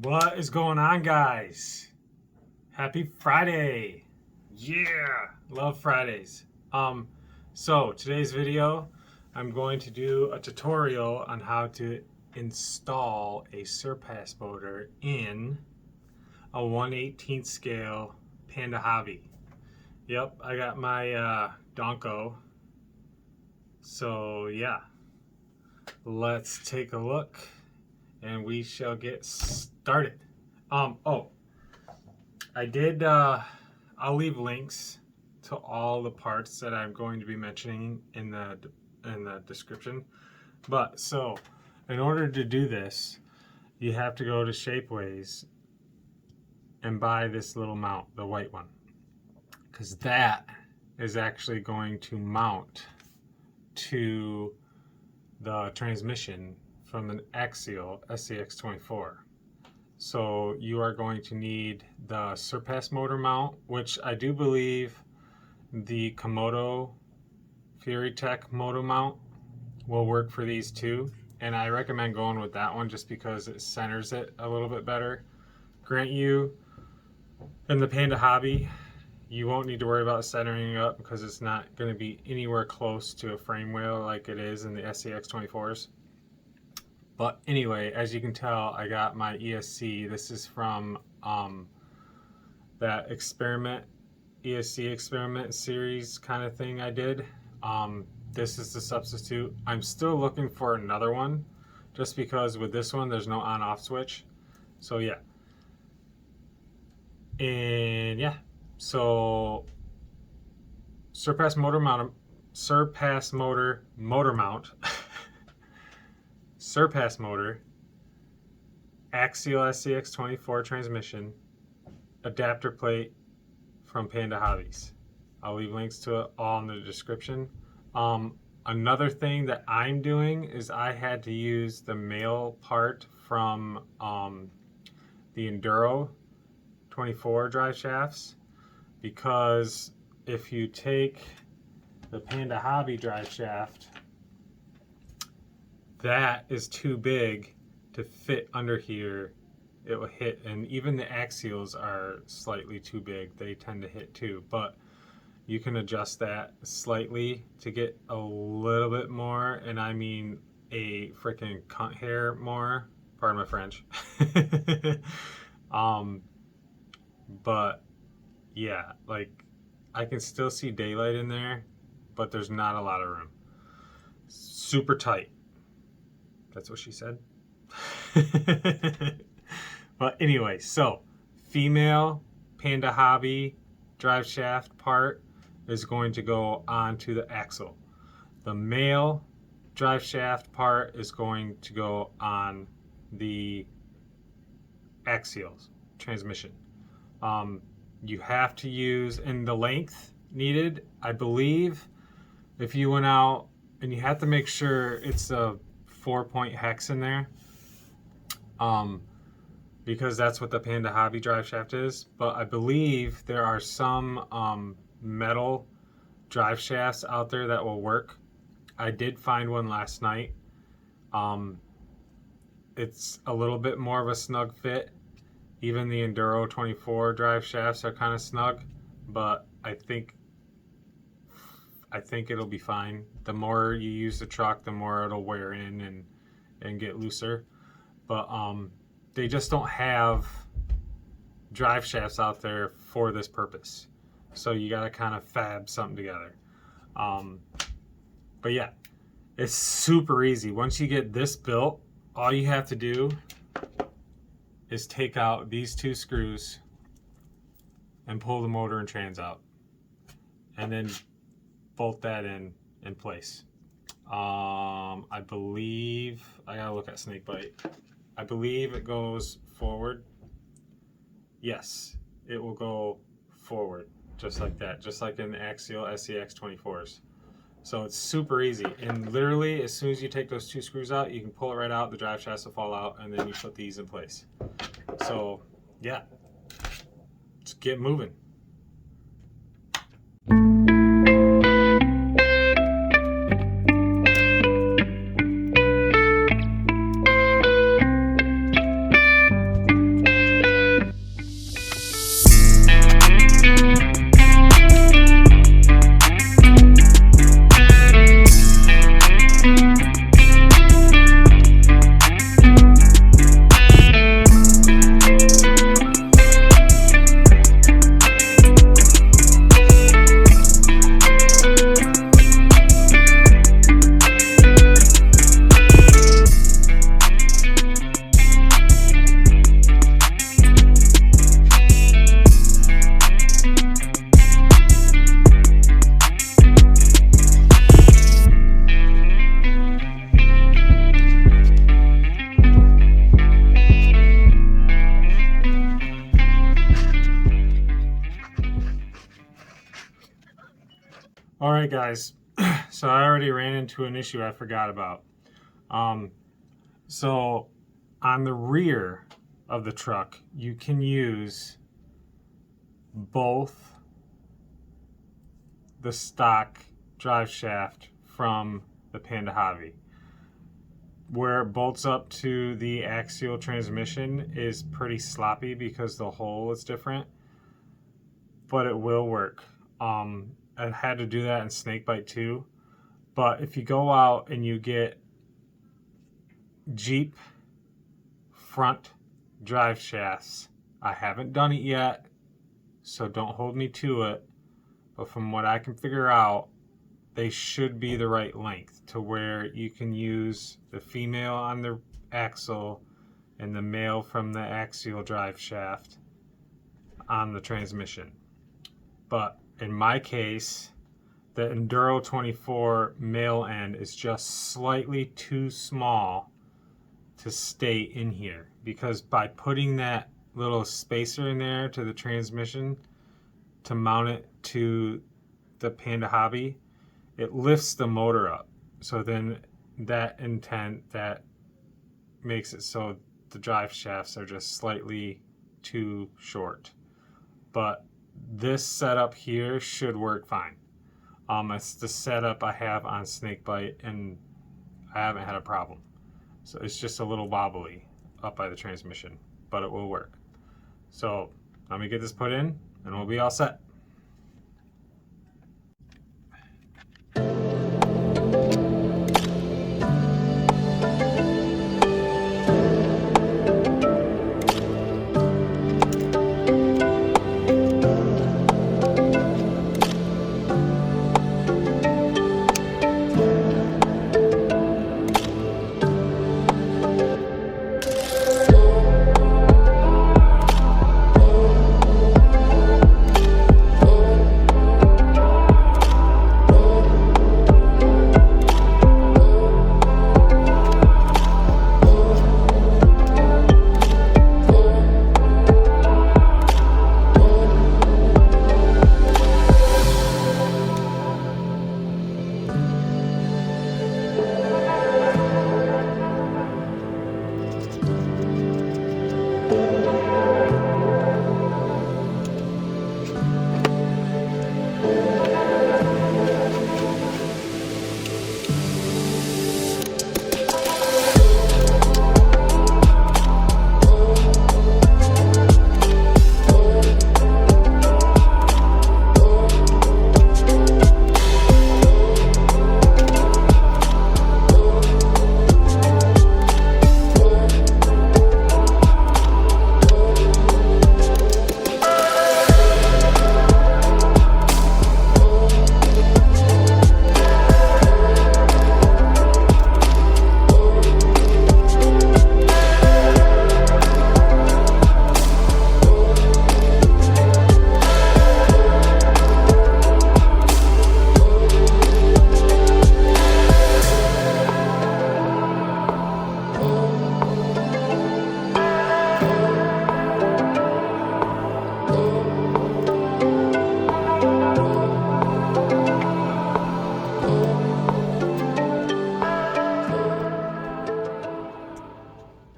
What is going on, guys? Happy Friday. Yeah, love Fridays. So today's video, I'm going to do a tutorial on how to install a Surpass motor in a 1/18 scale Panda Hobby. Yep, I got my Donko. So yeah, let's take a look and we shall get started. I did, I'll leave links to all the parts that I'm going to be mentioning in the description. But so, in order to do this, you have to go to Shapeways and buy this little mount, the white one, because that is actually going to mount to the transmission from an axial SCX24. So you are going to need the Surpass motor mount, which I do believe the Komodo Fury-Tech motor mount will work for these too. And I recommend going with that one just because it centers it a little bit better. Grant you, in the Panda Hobby, you won't need to worry about centering it up because it's not going to be anywhere close to a frame wheel like it is in the SCX24s. But anyway, as you can tell, I got my ESC. This is from that ESC experiment series kind of thing I did. This is the substitute. I'm still looking for another one just because with this one there's no on-off switch. So yeah. And yeah, so Surpass motor mount. Surpass motor, axial SCX24 transmission, adapter plate from Panda Hobbies. I'll leave links to it all in the description. Another thing that I'm doing is I had to use the male part from the Enduro 24 drive shafts, because if you take the Panda Hobby drive shaft, that is too big to fit under here. It will hit, and even the axials are slightly too big. They tend to hit too, but you can adjust that slightly to get a little bit more, and I mean a freaking cunt hair more. Pardon my French. But yeah, like I can still see daylight in there, but there's not a lot of room. Super tight. That's what she said. But anyway, so female Panda Hobby drive shaft part is going to go onto the axle. The male drive shaft part is going to go on the axial transmission. You have to use, and the length needed, I believe, if you went out, and you have to make sure it's a 4-point hex in there, because that's what the Panda Hobby drive shaft is. But I believe there are some metal drive shafts out there that will work. I did find one last night. It's a little bit more of a snug fit. Even the Enduro 24 drive shafts are kind of snug, but I think it'll be fine. The more you use the truck, the more it'll wear in and get looser. But they just don't have drive shafts out there for this purpose. So you got to kind of fab something together. But yeah, it's super easy. Once you get this built, all you have to do is take out these two screws and pull the motor and trans out, and then bolt that in place. I believe, I gotta look at snakebite. I believe it goes forward. Yes, it will go forward just like that, just like in the axial SCX24s. So it's super easy, and literally as soon as you take those two screws out, you can pull it right out, the drive shafts will fall out, and then you put these in place. So yeah, let's get moving. All right, guys. So I already ran into an issue I forgot about. So on the rear of the truck, you can use both the stock drive shaft from the Panda Hobby. Where it bolts up to the axial transmission is pretty sloppy because the hole is different, but it will work. I had to do that in Snakebite too. But if you go out and you get Jeep front drive shafts, I haven't done it yet, so don't hold me to it, but from what I can figure out, they should be the right length to where you can use the female on the axle and the male from the axial drive shaft on the transmission. But in my case, the Enduro 24 male end is just slightly too small to stay in here, because by putting that little spacer in there to the transmission to mount it to the Panda Hobby, it lifts the motor up. So then that makes it so the drive shafts are just slightly too short. But this setup here should work fine. It's the setup I have on Snakebite, and I haven't had a problem. So it's just a little wobbly up by the transmission, but it will work. So let me get this put in and we'll be all set.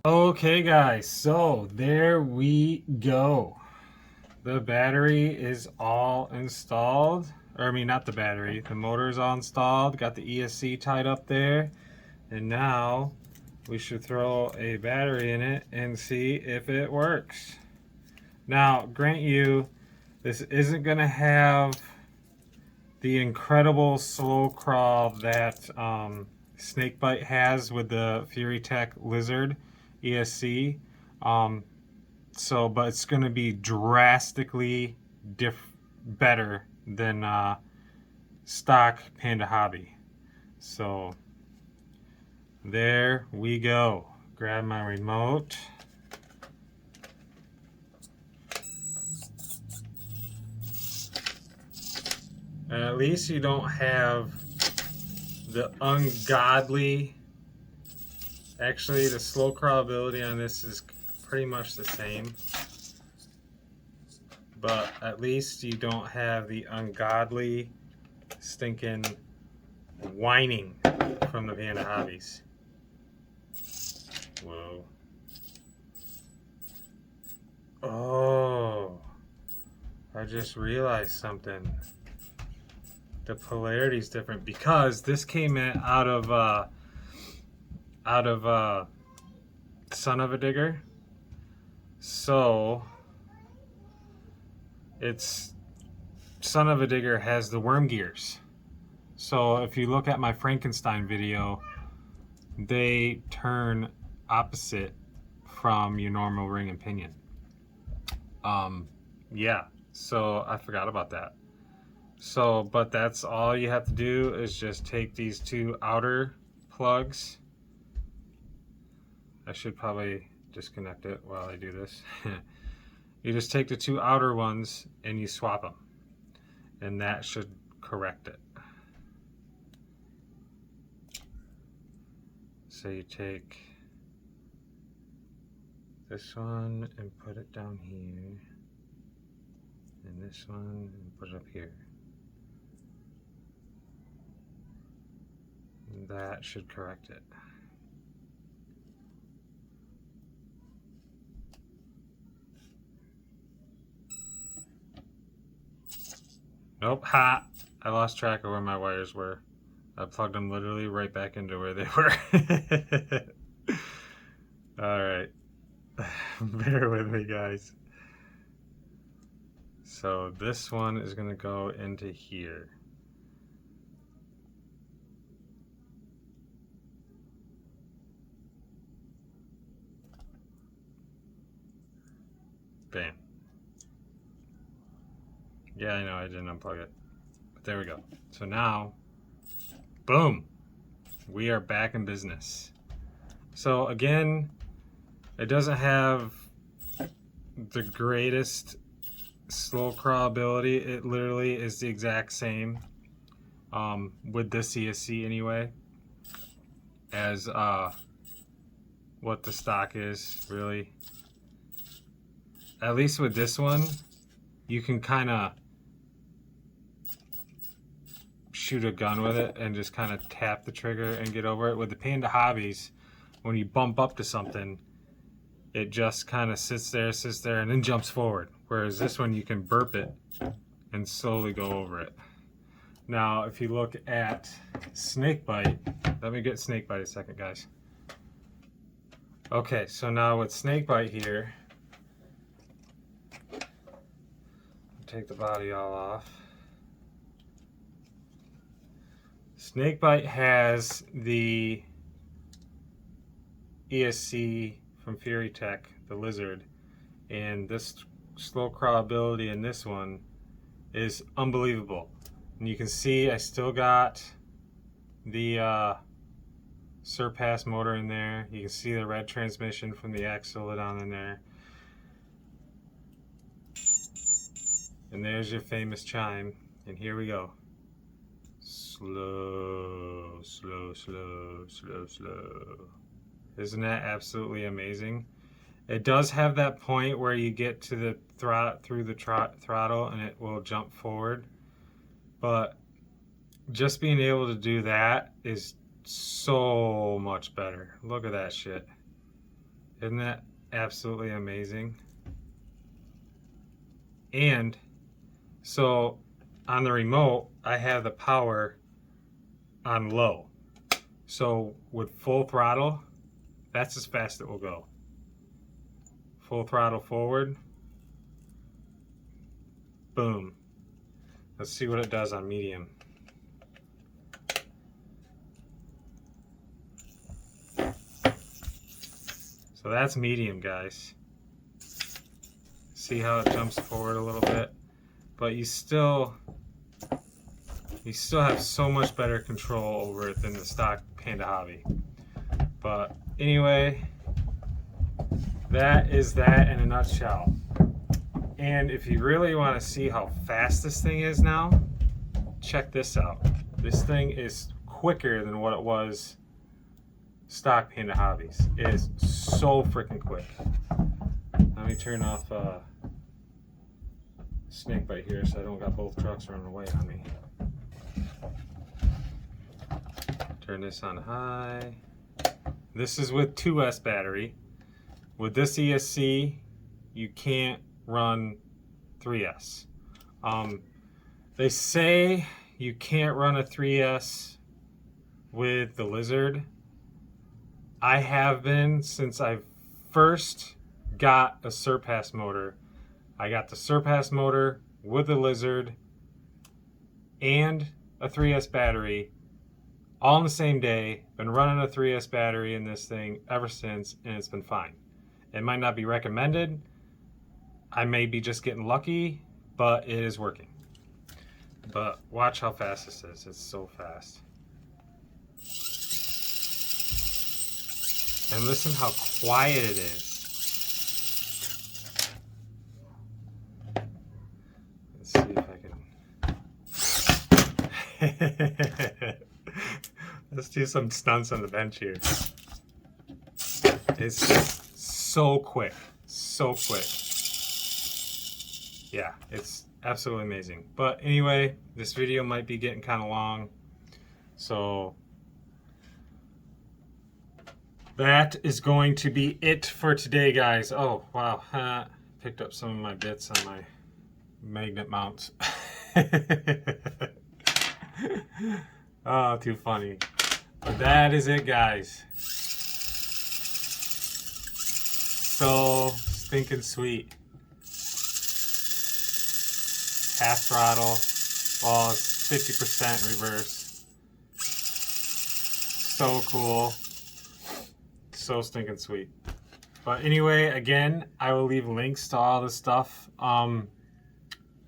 Okay guys, so there we go. The battery is all installed. Or I mean, not the battery, the motor is all installed. Got the ESC tied up there. And now we should throw a battery in it and see if it works. Now, grant you, this isn't gonna have the incredible slow crawl that Snakebite has with the Fury Tech Lizard ESC. But it's going to be drastically better than stock Panda Hobby. So there we go. Grab my remote. And at least you don't have the ungodly. Actually, the slow crawlability on this is pretty much the same, but at least you don't have the ungodly stinking whining from the Panda Hobbies. Whoa. Oh, I just realized something. The polarity is different because this came in out of Son of a Digger. So it's Son of a Digger has the worm gears. So if you look at my Frankenstein video, they turn opposite from your normal ring and pinion. Yeah, so I forgot about that. So, but that's all you have to do is just take these two outer plugs. I should probably disconnect it while I do this. You just take the two outer ones and you swap them, and that should correct it. So you take this one and put it down here, and this one and put it up here. And that should correct it. Nope, ha! I lost track of where my wires were. I plugged them literally right back into where they were. Alright. Bear with me, guys. So this one is going to go into here. Bam. Yeah, I know, I didn't unplug it. But there we go. So now, boom! We are back in business. So again, it doesn't have the greatest slow crawl ability. It literally is the exact same with this CSC anyway as what the stock is, really. At least with this one, you can kind of shoot a gun with it and just kind of tap the trigger and get over it. With the Panda Hobbies, when you bump up to something, it just kind of sits there, and then jumps forward. Whereas this one, you can burp it and slowly go over it. Now, if you look at Snakebite, let me get Snakebite a second, guys. Okay, so now with Snakebite here, take the body all off. Snakebite has the ESC from Fury Tech, the Lizard, and this slow crawl ability in this one is unbelievable. And you can see I still got the Surpass motor in there. You can see the red transmission from the axle down in there. And there's your famous chime. And here we go. Slow, slow, slow, slow, slow. Isn't that absolutely amazing? It does have that point where you get to the through the throttle and it will jump forward. But just being able to do that is so much better. Look at that shit. Isn't that absolutely amazing? And so on the remote, I have the power on low. So with full throttle, that's as fast it will go. Full throttle forward. Boom. Let's see what it does on medium. So that's medium, guys. See how it jumps forward a little bit? But you still have so much better control over it than the stock Panda Hobby. But anyway, that is that in a nutshell. And if you really want to see how fast this thing is now, check this out. This thing is quicker than what it was stock Panda Hobbies. It is so freaking quick. Let me turn off Snakebite here so I don't got both trucks running away on me. Turn this on high. This is with 2S battery. With this ESC, you can't run 3S. They say you can't run a 3S with the Lizard. I have been since I first got a Surpass motor. I got the Surpass motor with the Lizard and a 3S battery all on the same day. Been running a 3S battery in this thing ever since, and it's been fine. It might not be recommended. I may be just getting lucky, but it is working. But watch how fast this is. It's so fast. And listen how quiet it is. Let's see if I can. Let's do some stunts on the bench here. It's just so quick. So quick. Yeah, it's absolutely amazing. But anyway, this video might be getting kind of long. So that is going to be it for today, guys. Oh, wow. Picked up some of my bits on my magnet mounts. Oh, too funny. But that is it, guys. So stinking sweet. Half throttle. Well, it's 50% reverse. So cool. So stinking sweet. But anyway, again, I will leave links to all the stuff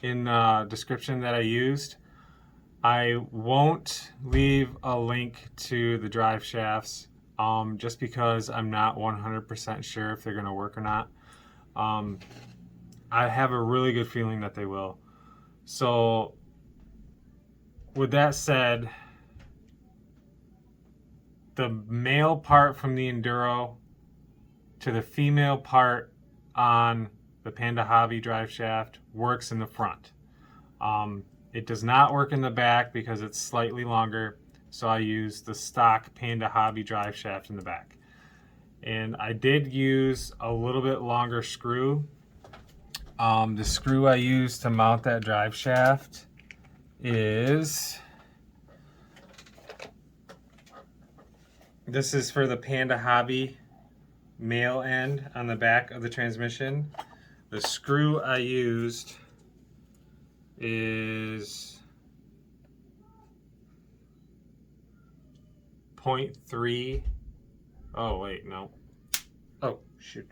in the description that I used. I won't leave a link to the drive shafts just because I'm not 100% sure if they're going to work or not. I have a really good feeling that they will. So with that said, the male part from the Enduro to the female part on the Panda Hobby drive shaft works in the front. It does not work in the back because it's slightly longer, so I use the stock Panda Hobby drive shaft in the back. And I did use a little bit longer screw. The screw I use to mount that drive shaft is, this is for the Panda Hobby male end on the back of the transmission. The screw I used is 0.3. Oh wait, no. Oh shoot.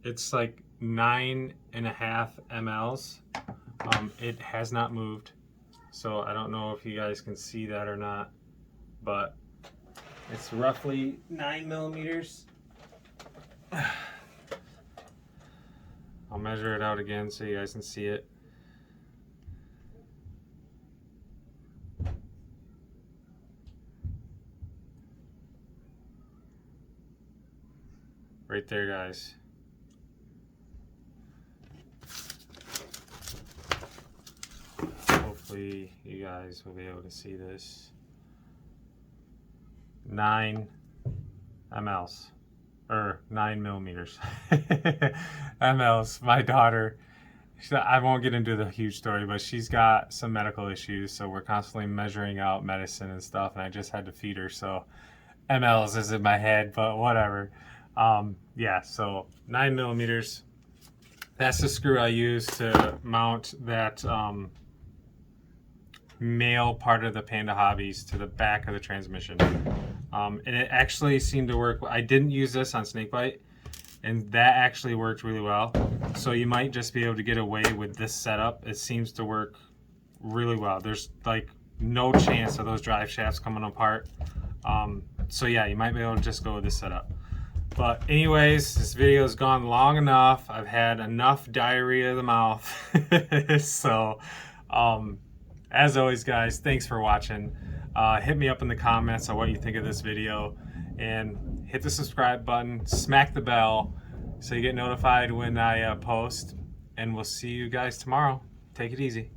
It's like 9.5 mLs. It has not moved, so I don't know if you guys can see that or not, but it's roughly 9 millimeters. I'll measure it out again so you guys can see it. Right there, guys. Hopefully you guys will be able to see this. 9 mLs. Or 9 millimeters. mLs. My daughter, I won't get into the huge story, but she's got some medical issues, so we're constantly measuring out medicine and stuff, and I just had to feed her, so mLs is in my head, but whatever. Yeah, so 9 millimeters. That's the screw I use to mount that male part of the Panda Hobbies to the back of the transmission. And it actually seemed to work. I didn't use this on Snakebite, and that actually worked really well. So you might just be able to get away with this setup. It seems to work really well. There's like no chance of those drive shafts coming apart. So yeah, you might be able to just go with this setup. But anyways, this video has gone long enough. I've had enough diarrhea of the mouth. So as always, guys, thanks for watching. Hit me up in the comments on what you think of this video, and hit the subscribe button, smack the bell so you get notified when I post, and we'll see you guys tomorrow. Take it easy.